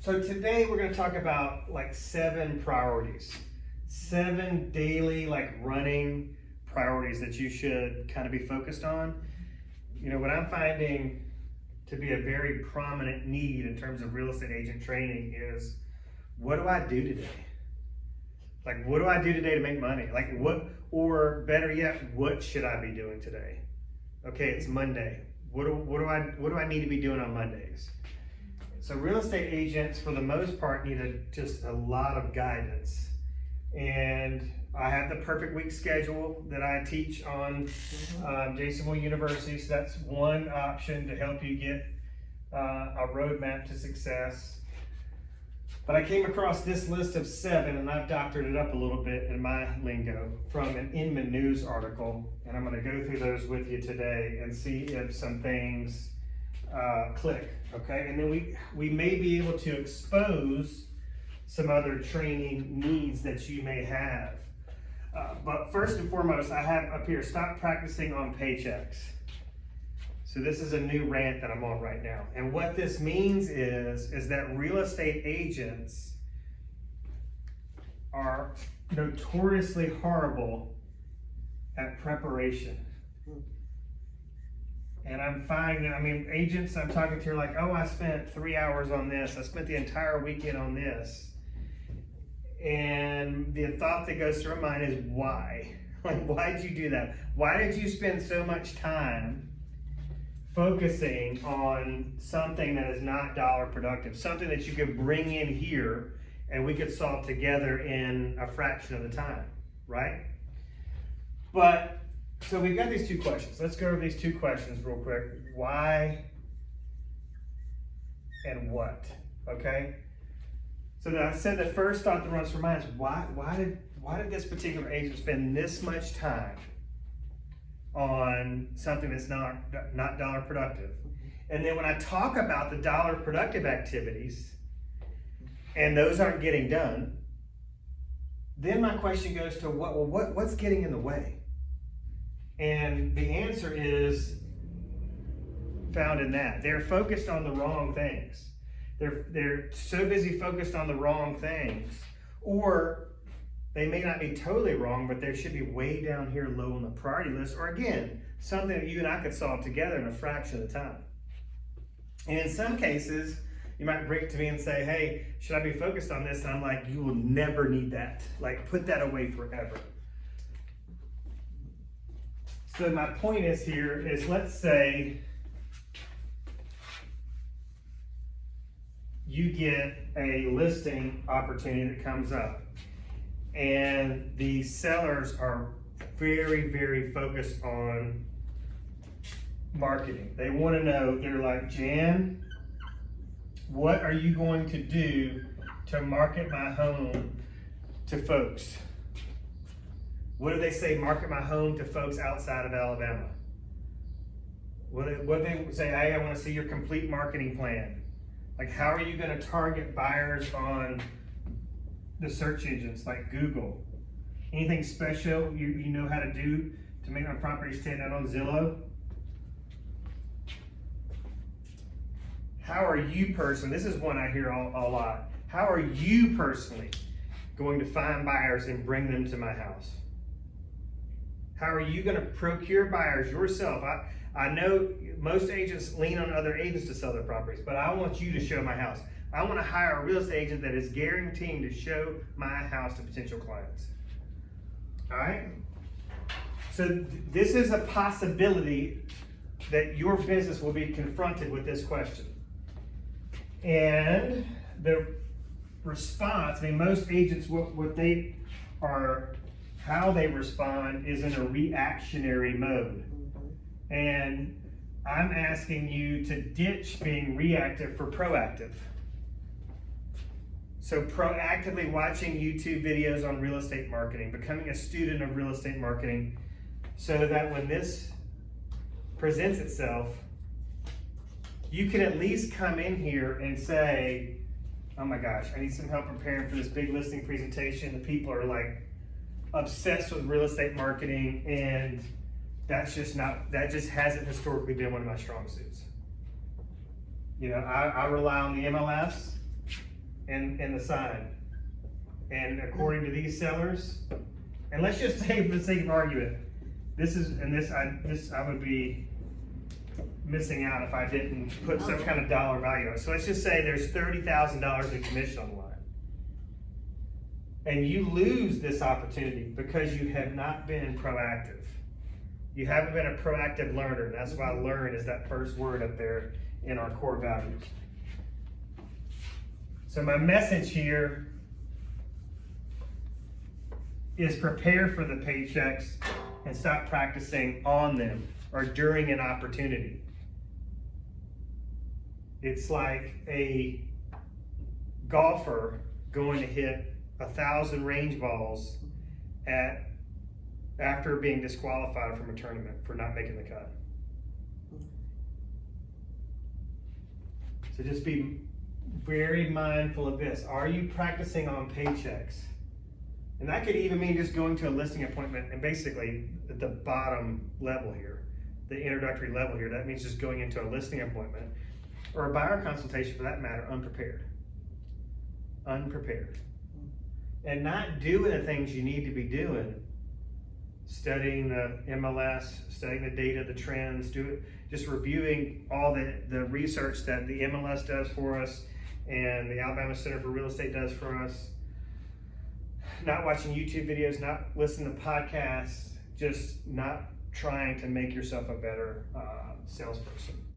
So today we're going to talk about like 7 priorities, 7 daily like running priorities that you should kind of be focused on. You know, what I'm finding to be a very prominent need in terms of real estate agent training is, what do I do today? Like, what do I do today to make money? Like, what, or better yet, what should I be doing today? Okay, it's Monday. What do I need to be doing on Mondays? So real estate agents, for the most part, need just a lot of guidance. And I have the perfect week schedule that I teach on Jasonville University. So that's one option to help you get a roadmap to success. But I came across this list of 7, and I've doctored it up a little bit in my lingo from an Inman News article. And I'm going to go through those with you today and see if some things click, okay? And then we may be able to expose some other training needs that you may have. But first and foremost, I have up here, stop practicing on paychecks. So this is a new rant that I'm on right now. And what this means is that real estate agents are notoriously horrible at preparation. And I'm finding, agents I'm talking to are like, oh, I spent 3 hours on this. I spent the entire weekend on this. And the thought that goes through my mind is, why? Like, why did you do that? Why did you spend so much time focusing on something that is not dollar productive, something that you could bring in here and we could solve together in a fraction of the time, right? But, so we've got these 2 questions. Let's go over these 2 questions real quick. Why and what, okay? So I said the first thought that runs through my mind is, why did this particular agent spend this much time on something that's not dollar productive? And then when I talk about the dollar productive activities and those aren't getting done, then my question goes to what's getting in the way? And the answer is found in that. They're focused on the wrong things. They're so busy focused on the wrong things, or they may not be totally wrong, but they should be way down here low on the priority list, or again, something that you and I could solve together in a fraction of the time. And in some cases, you might bring it to me and say, hey, should I be focused on this? And I'm like, you will never need that. Like, put that away forever. So my point is here is, let's say you get a listing opportunity that comes up, and the sellers are very, very focused on marketing. They want to know, they're like, Jan, what are you going to do to market my home to folks? What do they say, market my home to folks outside of Alabama? What they say, hey, I want to see your complete marketing plan. Like, how are you going to target buyers on the search engines like Google? Anything special you know how to do to make my property stand out on Zillow? How are you personally, this is one I hear a lot, how are you personally going to find buyers and bring them to my house? How are you going to procure buyers yourself? I know most agents lean on other agents to sell their properties, but I want you to show my house. I want to hire a real estate agent that is guaranteeing to show my house to potential clients. All right? So this is a possibility that your business will be confronted with this question. And the response, most agents, what they are, how they respond is in a reactionary mode. And I'm asking you to ditch being reactive for proactive. So proactively watching YouTube videos on real estate marketing, becoming a student of real estate marketing, so that when this presents itself, you can at least come in here and say, oh my gosh, I need some help preparing for this big listing presentation. The people are like obsessed with real estate marketing, and that just hasn't historically been one of my strong suits. You know, I rely on the MLS and the side. And according to these sellers, and let's just say for the sake of argument, I would be missing out if I didn't put some kind of dollar value on it. So let's just say there's $30,000 in commission on the line. And you lose this opportunity because you have not been proactive. You haven't been a proactive learner. And that's why learn is that first word up there in our core values. So my message here is prepare for the paychecks and stop practicing on them or during an opportunity. It's like a golfer going to hit 1,000 range balls after being disqualified from a tournament for not making the cut. So just be very mindful of this. Are you practicing on paychecks? And that could even mean just going to a listing appointment and basically at the bottom level here, the introductory level here, that means just going into a listing appointment or a buyer consultation for that matter, unprepared. Unprepared. And not doing the things you need to be doing, studying the MLS, studying the data, the trends, just reviewing all the research that the MLS does for us and the Alabama Center for Real Estate does for us. Not watching YouTube videos, not listening to podcasts, just not trying to make yourself a better salesperson.